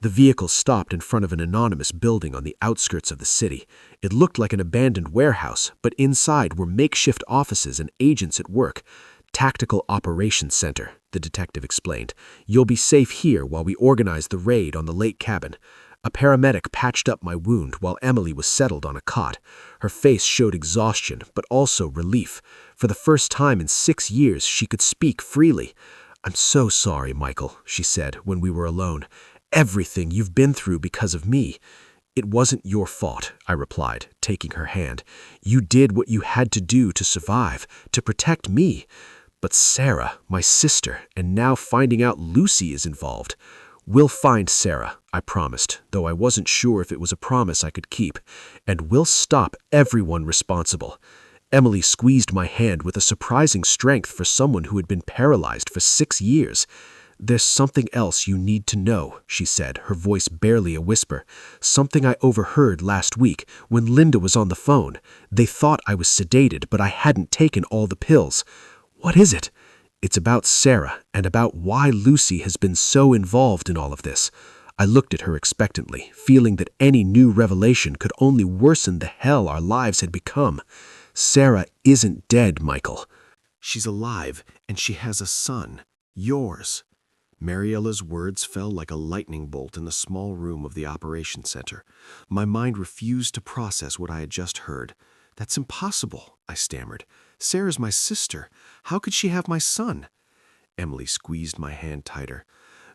The vehicle stopped in front of an anonymous building on the outskirts of the city. It looked like an abandoned warehouse, but inside were makeshift offices and agents at work. "Tactical Operations Center," the detective explained. "You'll be safe here while we organize the raid on the lake cabin." A paramedic patched up my wound while Emily was settled on a cot. Her face showed exhaustion, but also relief. For the first time in 6 years, she could speak freely. "I'm so sorry, Michael," she said when we were alone. "Everything you've been through because of me." "It wasn't your fault," I replied, taking her hand. "You did what you had to do to survive, to protect me. But Sarah, my sister, and now finding out Lucy is involved." "We'll find Sarah," I promised, though I wasn't sure if it was a promise I could keep. "And we'll stop everyone responsible." Emily squeezed my hand with a surprising strength for someone who had been paralyzed for 6 years. "There's something else you need to know," she said, her voice barely a whisper. "Something I overheard last week when Linda was on the phone. They thought I was sedated, but I hadn't taken all the pills." "What is it?" "It's about Sarah and about why Lucy has been so involved in all of this." I looked at her expectantly, feeling that any new revelation could only worsen the hell our lives had become. "Sarah isn't dead, Michael." She's alive, and she has a son. Yours. Mariella's words fell like a lightning bolt in the small room of the operations center. My mind refused to process what I had just heard. "That's impossible," I stammered. "Sarah's my sister. How could she have my son?" Emily squeezed my hand tighter.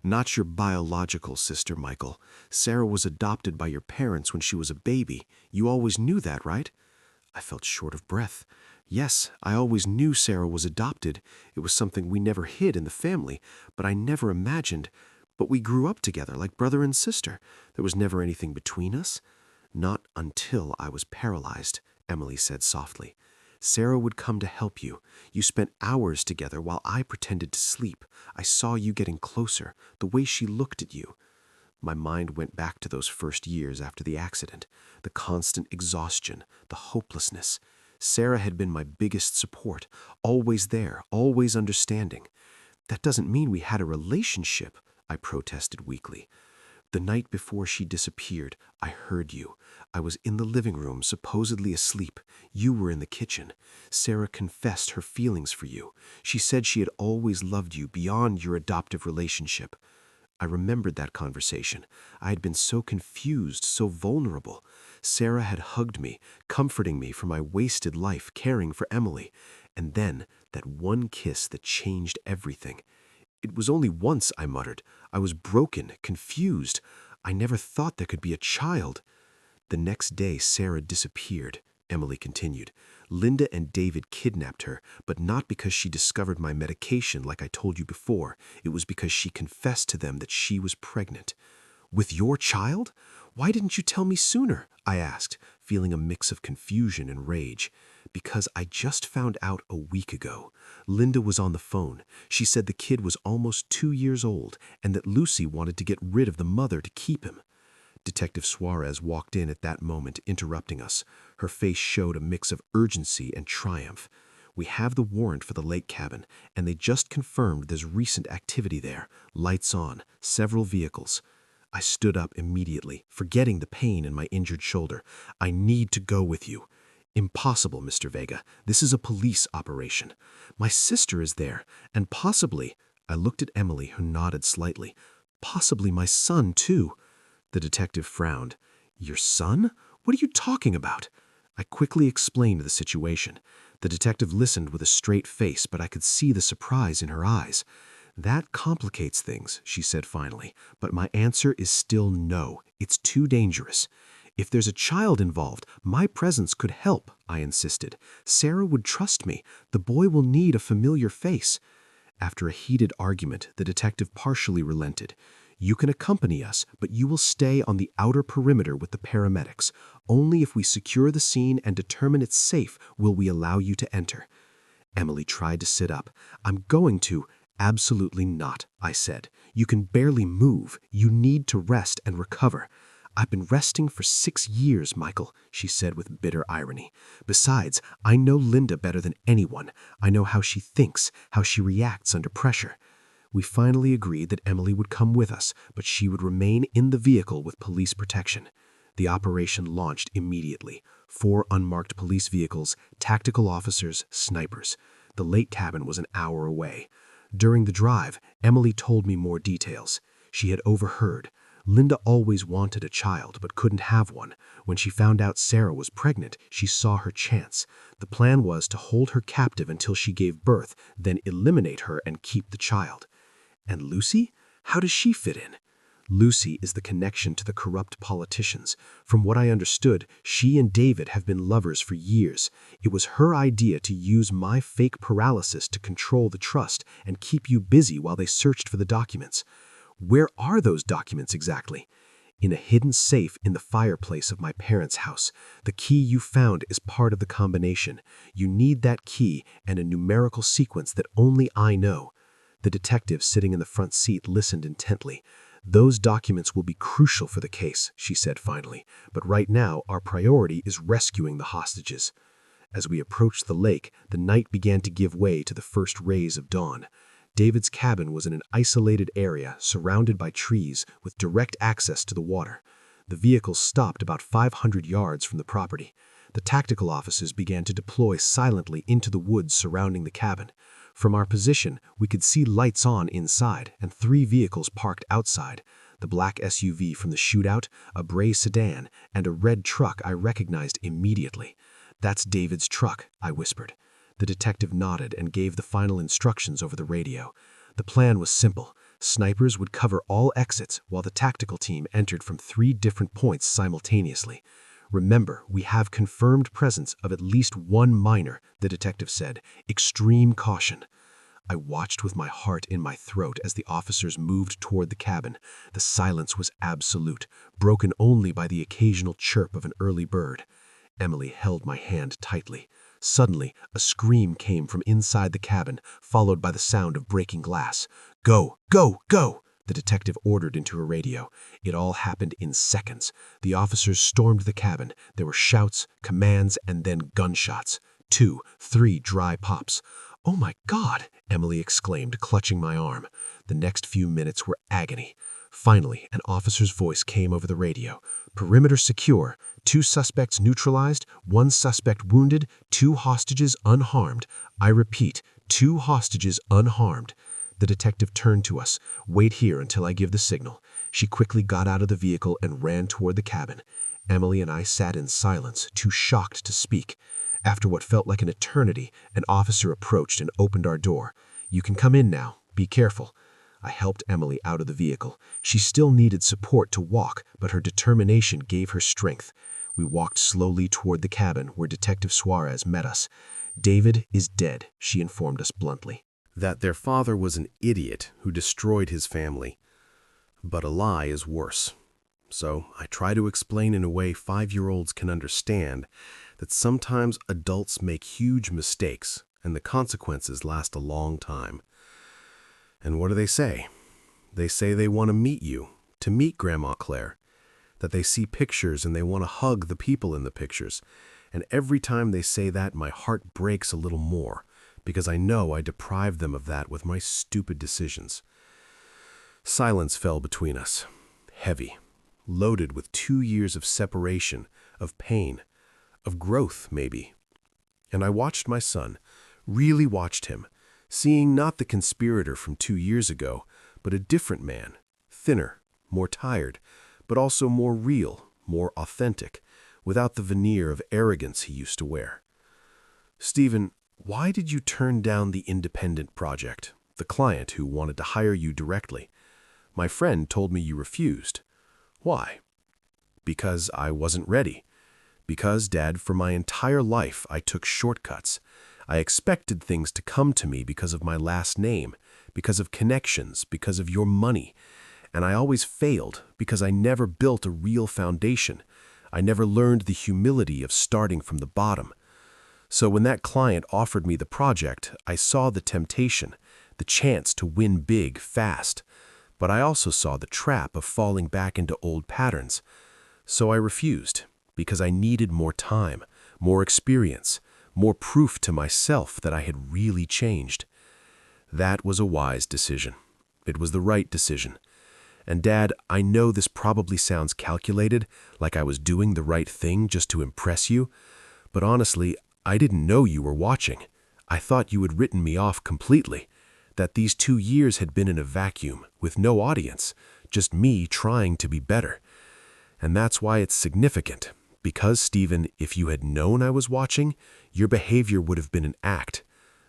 "Not your biological sister, Michael. Sarah was adopted by your parents when she was a baby. You always knew that, right?" I felt short of breath. Yes, I always knew Sarah was adopted. It was something we never hid in the family, but I never imagined. But we grew up together like brother and sister. There was never anything between us. "Not until I was paralyzed," Emily said softly. "Sarah would come to help you. You spent hours together while I pretended to sleep. I saw you getting closer, the way she looked at you." My mind went back to those first years after the accident, the constant exhaustion, the hopelessness. Sarah had been my biggest support, always there, always understanding. "That doesn't mean we had a relationship," I protested weakly. "The night before she disappeared, I heard you. I was in the living room, supposedly asleep. You were in the kitchen. Sarah confessed her feelings for you. She said she had always loved you beyond your adoptive relationship." I remembered that conversation. I had been so confused, so vulnerable. Sarah had hugged me, comforting me for my wasted life caring for Emily. And then, that one kiss that changed everything. "It was only once," I muttered. "I was broken, confused. I never thought there could be a child." "The next day, Sarah disappeared," Emily continued. "Linda and David kidnapped her, but not because she discovered my medication like I told you before. It was because she confessed to them that she was pregnant." "With your child? Why didn't you tell me sooner?" I asked, feeling a mix of confusion and rage. "Because I just found out a week ago. Linda was on the phone. She said the kid was almost 2 years old and that Lucy wanted to get rid of the mother to keep him." Detective Suarez walked in at that moment, interrupting us. Her face showed a mix of urgency and triumph. "We have the warrant for the lake cabin, and they just confirmed there's recent activity there. Lights on, several vehicles." I stood up immediately, forgetting the pain in my injured shoulder. "I need to go with you." "Impossible, Mr. Vega. This is a police operation." "My sister is there, and possibly—" I looked at Emily, who nodded slightly. "Possibly my son, too." The detective frowned. "Your son? What are you talking about?" I quickly explained the situation. The detective listened with a straight face, but I could see the surprise in her eyes. "That complicates things," she said finally, "but my answer is still no. It's too dangerous. If there's a child involved, my presence could help," I insisted. "Sarah would trust me. The boy will need a familiar face." After a heated argument, the detective partially relented. "You can accompany us, but you will stay on the outer perimeter with the paramedics. Only if we secure the scene and determine it's safe will we allow you to enter." Emily tried to sit up. "I'm going to—" "Absolutely not," I said. "You can barely move. You need to rest and recover." "I've been resting for 6 years, Michael," she said with bitter irony. "Besides, I know Linda better than anyone. I know how she thinks, how she reacts under pressure." We finally agreed that Emily would come with us, but she would remain in the vehicle with police protection. The operation launched immediately. 4 unmarked police vehicles, tactical officers, snipers. The lake cabin was an hour away. During the drive, Emily told me more details. She had overheard. Linda always wanted a child, but couldn't have one. When she found out Sarah was pregnant, she saw her chance. The plan was to hold her captive until she gave birth, then eliminate her and keep the child. And Lucy? How does she fit in? Lucy is the connection to the corrupt politicians. From what I understood, she and David have been lovers for years. It was her idea to use my fake paralysis to control the trust and keep you busy while they searched for the documents. Where are those documents exactly? In a hidden safe in the fireplace of my parents' house. The key you found is part of the combination. You need that key and a numerical sequence that only I know. The detective sitting in the front seat listened intently. "Those documents will be crucial for the case," she said finally, "but right now our priority is rescuing the hostages." As we approached the lake, the night began to give way to the first rays of dawn. David's cabin was in an isolated area surrounded by trees with direct access to the water. The vehicles stopped about 500 yards from the property. The tactical officers began to deploy silently into the woods surrounding the cabin. From our position, we could see lights on inside and 3 vehicles parked outside. The black SUV from the shootout, a gray sedan, and a red truck I recognized immediately. "That's David's truck," I whispered. The detective nodded and gave the final instructions over the radio. The plan was simple. Snipers would cover all exits while the tactical team entered from 3 different points simultaneously. "Remember, we have confirmed presence of at least 1 minor," the detective said. "Extreme caution." I watched with my heart in my throat as the officers moved toward the cabin. The silence was absolute, broken only by the occasional chirp of an early bird. Emily held my hand tightly. Suddenly, a scream came from inside the cabin, followed by the sound of breaking glass. "Go, go, go!" the detective ordered into her radio. It all happened in seconds. The officers stormed the cabin. There were shouts, commands, and then gunshots. 2, 3 dry pops. "Oh my God!" Emily exclaimed, clutching my arm. The next few minutes were agony. Finally, an officer's voice came over the radio. "Perimeter secure. 2 suspects neutralized, 1 suspect wounded, 2 hostages unharmed. I repeat, 2 hostages unharmed." The detective turned to us. "Wait here until I give the signal." She quickly got out of the vehicle and ran toward the cabin. Emily and I sat in silence, too shocked to speak. After what felt like an eternity, an officer approached and opened our door. "You can come in now. Be careful." I helped Emily out of the vehicle. She still needed support to walk, but her determination gave her strength. We walked slowly toward the cabin where Detective Suarez met us. "David is dead," she informed us bluntly. That their father was an idiot who destroyed his family. But a lie is worse. So I try to explain in a way 5-year-olds can understand that sometimes adults make huge mistakes and the consequences last a long time. And what do they say? They say they want to meet you, to meet Grandma Claire, that they see pictures and they want to hug the people in the pictures. And every time they say that, my heart breaks a little more, because I know I deprived them of that with my stupid decisions. Silence fell between us, heavy, loaded with 2 years of separation, of pain, of growth, maybe. And I watched my son, really watched him, seeing not the conspirator from 2 years ago, but a different man, thinner, more tired, but also more real, more authentic, without the veneer of arrogance he used to wear. Stephen, why did you turn down the independent project, the client who wanted to hire you directly? My friend told me you refused. Why? Because I wasn't ready. Because, Dad, for my entire life I took shortcuts. I expected things to come to me because of my last name, because of connections, because of your money. And I always failed because I never built a real foundation. I never learned the humility of starting from the bottom. So when that client offered me the project, I saw the temptation, the chance to win big, fast. But I also saw the trap of falling back into old patterns. So I refused, because I needed more time, more experience, more proof to myself that I had really changed. That was a wise decision. It was the right decision. And Dad, I know this probably sounds calculated, like I was doing the right thing just to impress you, but honestly, I didn't know you were watching. I thought you had written me off completely, that these 2 years had been in a vacuum, with no audience, just me trying to be better. And that's why it's significant, because, Stephen, if you had known I was watching, your behavior would have been an act.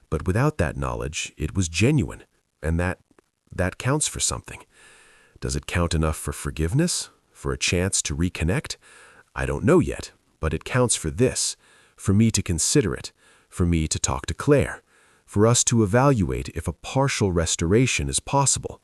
But without that knowledge, it was genuine, and that counts for something. Does it count enough for forgiveness? For a chance to reconnect? I don't know yet, but it counts for this, for me to consider it, for me to talk to Claire, for us to evaluate if a partial restoration is possible.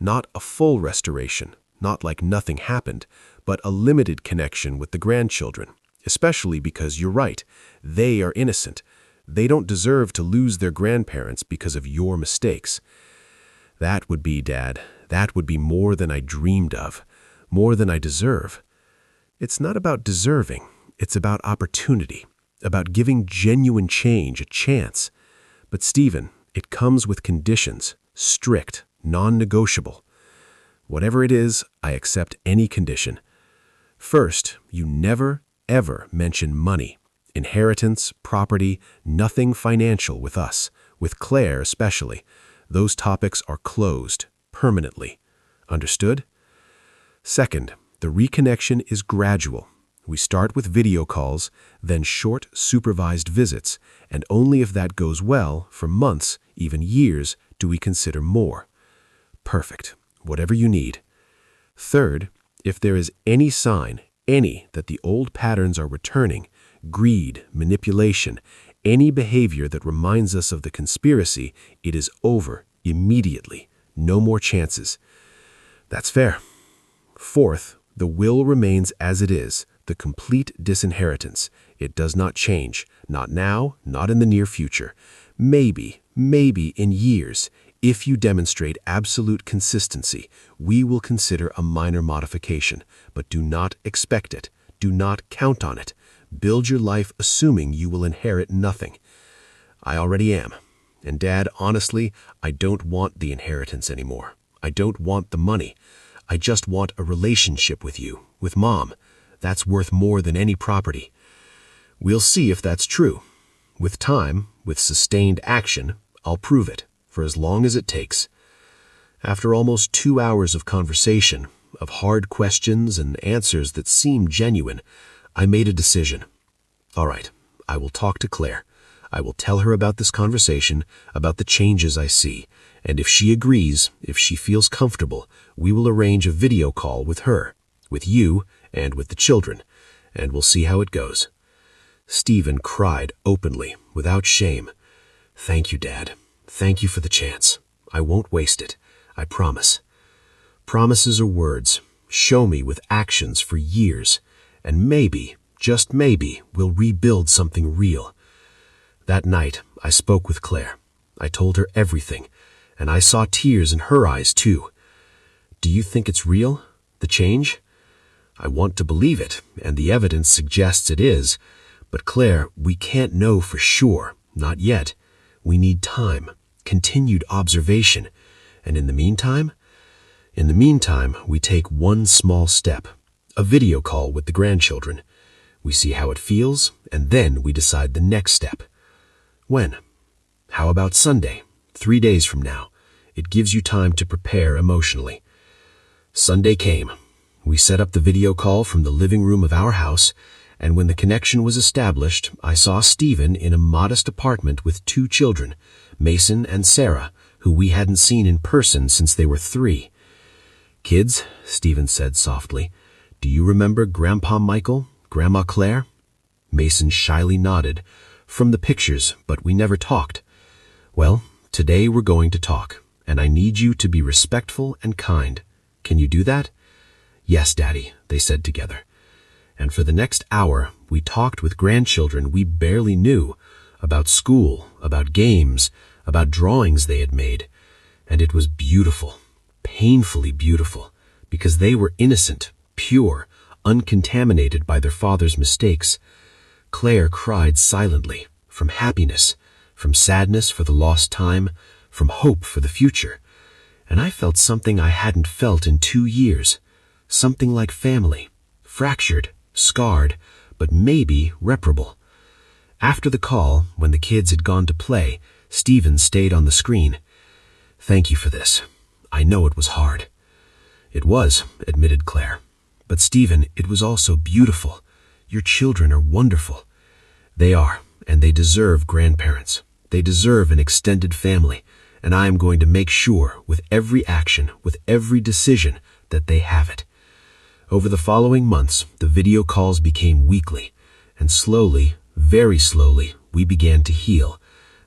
Not a full restoration, not like nothing happened, but a limited connection with the grandchildren, especially because you're right, they are innocent. They don't deserve to lose their grandparents because of your mistakes. That would be, Dad, that would be more than I dreamed of, more than I deserve. It's not about deserving, it's about opportunity, about giving genuine change a chance. But Stephen, it comes with conditions, strict, non-negotiable. Whatever it is, I accept any condition. First, you never, ever mention money, inheritance, property, nothing financial with us, with Claire especially. Those topics are closed, permanently. Understood? Second, the reconnection is gradual. We start with video calls, then short, supervised visits, and only if that goes well, for months, even years, do we consider more. Perfect. Whatever you need. Third, if there is any sign, that the old patterns are returning, greed, manipulation, any behavior that reminds us of the conspiracy, it is over immediately. No more chances. That's fair. Fourth, the will remains as it is, the complete disinheritance. It does not change, not now, not in the near future. Maybe in years, if you demonstrate absolute consistency, we will consider a minor modification, but do not expect it. Do not count on it. Build your life assuming you will inherit nothing. I already am. And Dad, honestly, I don't want the inheritance anymore. I don't want the money. I just want a relationship with you, with Mom. That's worth more than any property. We'll see if that's true. With time, with sustained action, I'll prove it, for as long as it takes. After almost 2 hours of conversation, of hard questions and answers that seemed genuine, I made a decision. All right, I will talk to Claire. I will tell her about this conversation, about the changes I see, and if she agrees, if she feels comfortable, we will arrange a video call with her, with you, and with the children, and we'll see how it goes. Stephen cried openly, without shame. Thank you, Dad. Thank you for the chance. I won't waste it. I promise. Promises are words. Show me with actions for years, and maybe, just maybe, we'll rebuild something real. That night, I spoke with Claire. I told her everything, and I saw tears in her eyes too. Do you think it's real, the change? I want to believe it, and the evidence suggests it is. But Claire, we can't know for sure, not yet. We need time, continued observation. And in the meantime? In the meantime, we take one small step, a video call with the grandchildren. We see how it feels, and then we decide the next step. When? How about Sunday, 3 days from now? It gives you time to prepare emotionally. Sunday came. We set up the video call from the living room of our house, And when the connection was established, I saw Stephen in a modest apartment with 2 children, Mason and Sarah, who we hadn't seen in person since they were 3. "Kids," Stephen said softly, "do you remember Grandpa Michael, Grandma Claire?" Mason shyly nodded. "From the pictures, but we never talked." "Well, today we're going to talk, and I need you to be respectful and kind. Can you do that?" "Yes, Daddy," they said together. And for the next hour, we talked with grandchildren we barely knew, about school, about games, about drawings they had made. And it was beautiful, painfully beautiful, because they were innocent, pure, uncontaminated by their father's mistakes. Claire cried silently, from happiness, from sadness for the lost time, from hope for the future. And I felt something I hadn't felt in 2 years, something like family, fractured, scarred, but maybe reparable. After the call, when the kids had gone to play, Stephen stayed on the screen. "Thank you for this. I know it was hard." "It was," admitted Claire. "But Stephen, it was also beautiful. Your children are wonderful." "They are, and they deserve grandparents. They deserve an extended family, and I am going to make sure, with every action, with every decision, that they have it." Over the following months, the video calls became weekly, and slowly, very slowly, we began to heal.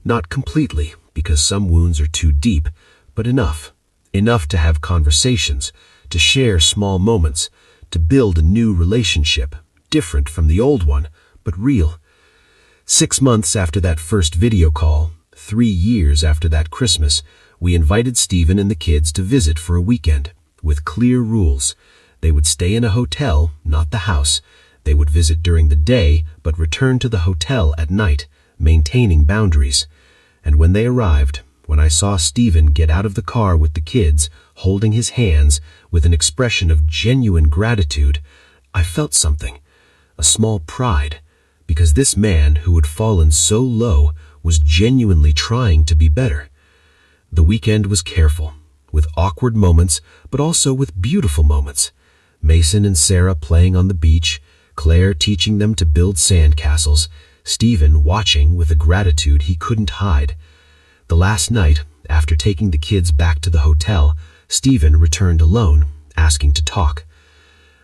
Not completely, because some wounds are too deep, but enough. Enough to have conversations, to share small moments, to build a new relationship, different from the old one, but real. 6 months after that first video call, 3 years after that Christmas, we invited Stephen and the kids to visit for a weekend, with clear rules. They would stay in a hotel, not the house. They would visit during the day, but return to the hotel at night, maintaining boundaries. And when they arrived, when I saw Stephen get out of the car with the kids, holding his hands, with an expression of genuine gratitude, I felt something, a small pride, because this man who had fallen so low was genuinely trying to be better. The weekend was careful, with awkward moments, but also with beautiful moments. Mason and Sarah playing on the beach, Claire teaching them to build sandcastles, Stephen watching with a gratitude he couldn't hide. The last night, after taking the kids back to the hotel, Stephen returned alone, asking to talk.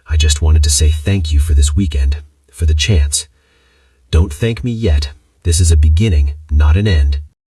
"I just wanted to say thank you for this weekend, for the chance." "Don't thank me yet. This is a beginning, not an end."